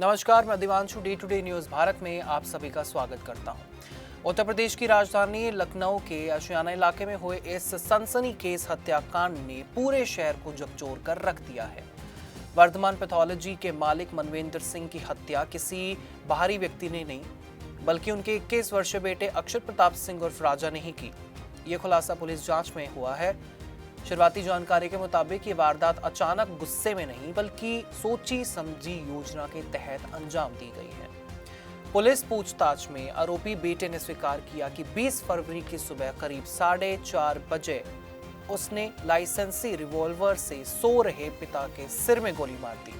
नमस्कार, मैं Divanshu day today news Bharat में आप सभी का स्वागत करता हूं। उत्तर प्रदेश की राजधानी लखनऊ के आशियाना इलाके में हुए इस सनसनीखेज हत्याकांड ने पूरे शहर को झकझोर कर रख दिया है। वर्धमान पैथोलॉजी के मालिक मनवेंद्र सिंह की हत्या किसी बाहरी व्यक्ति ने नहीं, बल्कि उनके 21 वर्षीय बेटे अक्षर प्रताप सिंह उर्फ राजा ने ही की। ये खुलासा पुलिस जांच में हुआ है। शुरुआती जानकारी के मुताबिक ये वारदात अचानक गुस्से में नहीं, बल्कि सोची समझी योजना के तहत अंजाम दी गई है। पुलिस पूछताछ में आरोपी बेटे ने स्वीकार किया कि 20 फरवरी की सुबह करीब 4:30 बजे उसने लाइसेंसी रिवॉल्वर से सो रहे पिता के सिर में गोली मार दी।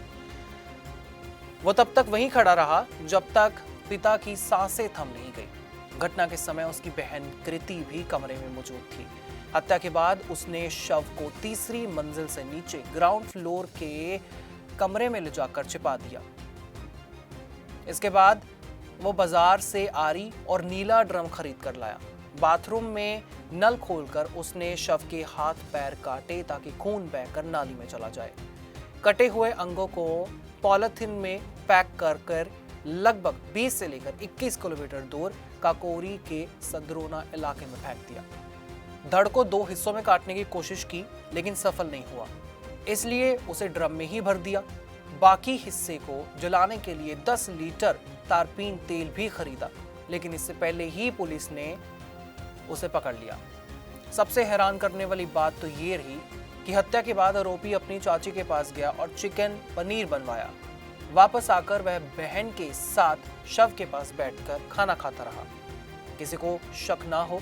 वो तब तक वहीं खड़ा रहा जब तक पिता की सांसें थम नहीं गई। घटना के समय उसकी बहन कृति भी कमरे में मौजूद थी। हत्या के बाद उसने शव को तीसरी मंजिल से नीचे ग्राउंड फ्लोर के कमरे में ले जाकर छिपा दिया। इसके बाद वो बाजार से आरी और नीला ड्रम खरीद कर लाया। बाथरूम में नल खोलकर उसने शव के हाथ पैर काटे ताकि खून बहकर नाली में चला जाए। कटे हुए अंगों को पॉलिथीन में पैक कर लगभग 20 से लेकर 21 किलोमीटर दूर काकोरी के सदरोना इलाके में फेंक दिया। धड़ को 2 हिस्सों में काटने की कोशिश की, लेकिन सफल नहीं हुआ, इसलिए उसे ड्रम में ही भर दिया। बाकी हिस्से को जलाने के लिए 10 लीटर तारपीन तेल भी खरीदा, लेकिन इससे पहले ही पुलिस ने उसे पकड़ लिया। सबसे हैरान करने वाली बात तो ये रही कि हत्या के बाद आरोपी अपनी चाची के पास गया और चिकन पनीर बनवाया। वापस आकर वह बहन के साथ शव के पास बैठकर खाना खाता रहा। किसी को शक ना हो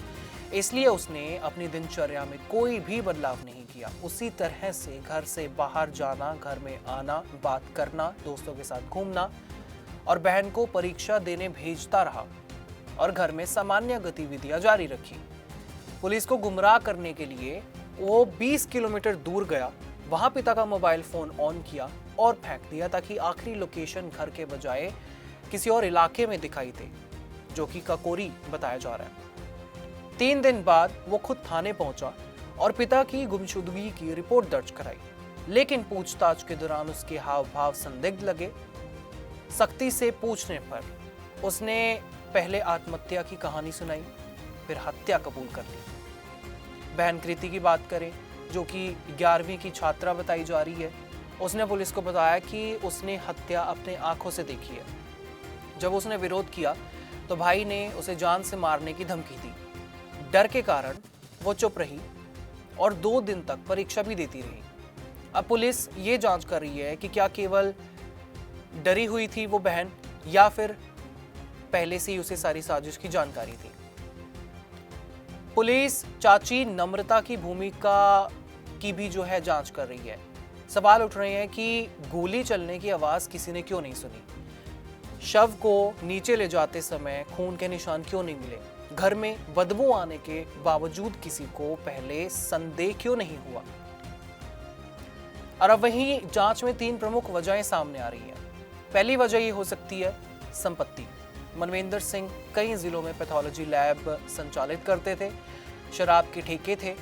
इसलिए उसने अपनी दिनचर्या में कोई भी बदलाव नहीं किया। उसी तरह से घर से बाहर जाना, घर में आना, बात करना, दोस्तों के साथ घूमना और बहन को परीक्षा देने भेजता रहा और घर में सामान्य गतिविधियां जारी रखी। पुलिस को गुमराह करने के लिए वो 20 किलोमीटर दूर गया, वहां पिता का मोबाइल फोन ऑन किया और फेंक दिया ताकि आखिरी लोकेशन घर के बजाय किसी और इलाके में दिखाई दे, जो कि काकोरी बताया जा रहा है। 3 दिन बाद वो खुद थाने पहुंचा और पिता की गुमशुदगी की रिपोर्ट दर्ज कराई, लेकिन पूछताछ के दौरान उसके हाव भाव संदिग्ध लगे। सख्ती से पूछने पर उसने पहले आत्महत्या की कहानी सुनाई, फिर हत्या कबूल कर ली। बहन कृति की बात करें, जो कि 11वीं की छात्रा बताई जा रही है, उसने पुलिस को बताया कि उसने हत्या अपने आंखों से देखी है। जब उसने विरोध किया तो भाई ने उसे जान से मारने की धमकी दी। डर के कारण वो चुप रही और 2 दिन तक परीक्षा भी देती रही। अब पुलिस ये जांच कर रही है कि क्या केवल डरी हुई थी वो बहन, या फिर पहले से ही उसे सारी साजिश की जानकारी थी। पुलिस चाची नम्रता की भूमिका की भी जो है जांच कर रही है। सवाल उठ रहे हैं कि गोली चलने की आवाज किसी ने क्यों नहीं सुनी, शव को नीचे ले जाते समय खून के निशान क्यों नहीं मिले, घर में बदबू आने के बावजूद किसी को पहले संदेह क्यों नहीं हुआ। और अब वहीं जांच में 3 प्रमुख वजहें सामने आ रही हैं। पहली वजह ये हो सकती है संपत्ति। मनवेंद्र सिंह कई जिलों में पैथोलॉजी लैब संचालित करते थे, शराब के ठेके थे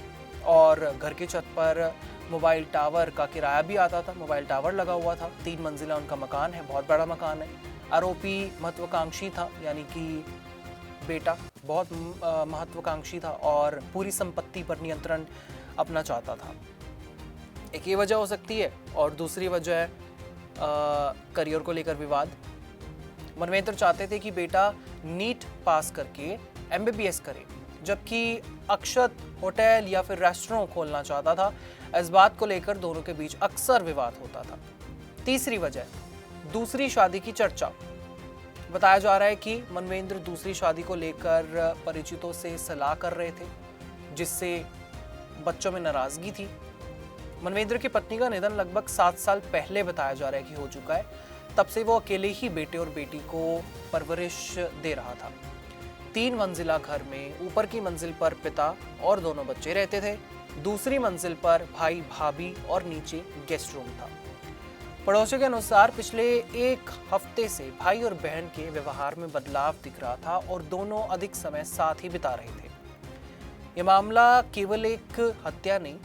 और घर की छत पर मोबाइल टावर का किराया भी आता था। मोबाइल टावर लगा हुआ था। 3 मंजिला उनका मकान है, बहुत बड़ा मकान है। आरोपी महत्वाकांक्षी था, यानी कि बेटा बहुत महत्वाकांक्षी था और पूरी संपत्ति पर नियंत्रण अपना चाहता था। एक ये वजह हो सकती है, और दूसरी वजह है करियर को लेकर विवाद। मनवेंद्र चाहते थे कि बेटा नीट पास करके MBBS करे, जबकि अक्षत होटल या फिर रेस्टोरेंट खोलना चाहता था। इस बात को लेकर दोनों के बीच अक्सर विवाद होता था। तीसरी वजह, दूसरी शादी की चर्चा। बताया जा रहा है कि मनवेंद्र दूसरी शादी को लेकर परिचितों से सलाह कर रहे थे, जिससे बच्चों में नाराजगी थी। मनवेंद्र की पत्नी का निधन लगभग 7 साल पहले बताया जा रहा है कि हो चुका है। तब से वो अकेले ही बेटे और बेटी को परवरिश दे रहा था। 3 मंजिला घर में ऊपर की मंजिल पर पिता और दोनों बच्चे रहते थे, दूसरी मंजिल पर भाई भाभी और नीचे गेस्ट रूम था। पड़ोसियों के अनुसार पिछले 1 हफ्ते से भाई और बहन के व्यवहार में बदलाव दिख रहा था और दोनों अधिक समय साथ ही बिता रहे थे। ये मामला केवल एक हत्या नहीं,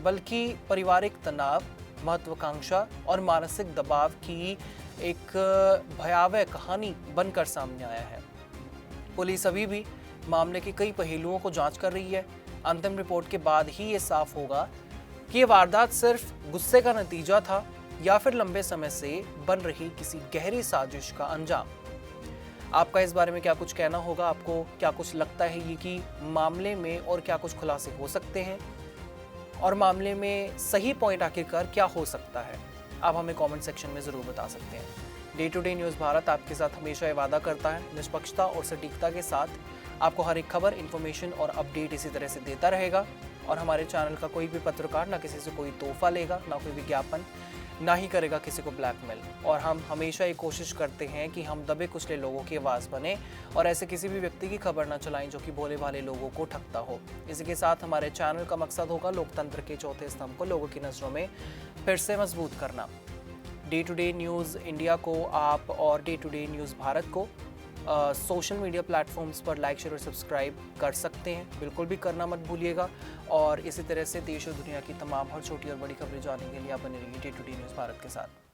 बल्कि पारिवारिक तनाव, महत्वाकांक्षा और मानसिक दबाव की एक भयावह कहानी बनकर सामने आया है। पुलिस अभी भी मामले के कई पहलुओं को जांच कर रही है। अंतिम रिपोर्ट के बाद ही ये साफ होगा कि ये वारदात सिर्फ गुस्से का नतीजा था या फिर लंबे समय से बन रही किसी गहरी साजिश का अंजाम। आपका इस बारे में क्या कुछ कहना होगा? आपको क्या कुछ लगता है ये कि मामले में और क्या कुछ खुलासे हो सकते हैं और मामले में सही पॉइंट आखिरकार क्या हो सकता है? आप हमें कमेंट सेक्शन में ज़रूर बता सकते हैं। Day to day news Bharat आपके साथ हमेशा ये वादा करता है निष्पक्षता और सटीकता के साथ आपको हर एक खबर, इन्फॉर्मेशन और अपडेट इसी तरह से देता रहेगा। और हमारे चैनल का कोई भी पत्रकार ना किसी से कोई तोहफा लेगा, ना कोई विज्ञापन, ना ही करेगा किसी को ब्लैकमेल। और हम हमेशा ये कोशिश करते हैं कि हम दबे कुचले लोगों की आवाज़ बने और ऐसे किसी भी व्यक्ति की खबर ना चलाएं जो कि भोले भाले लोगों को ठगता हो। इसी के साथ हमारे चैनल का मकसद होगा लोकतंत्र के चौथे स्तंभ को लोगों की नज़रों में फिर से मजबूत करना। Day to day news India को आप और day to day news Bharat को सोशल मीडिया प्लेटफॉर्म्स पर लाइक, शेयर और सब्सक्राइब कर सकते हैं। बिल्कुल भी करना मत भूलिएगा। और इसी तरह से देश और दुनिया की तमाम हर छोटी और बड़ी खबरें जानने के लिए आप बने रहिए day to day news Bharat के साथ।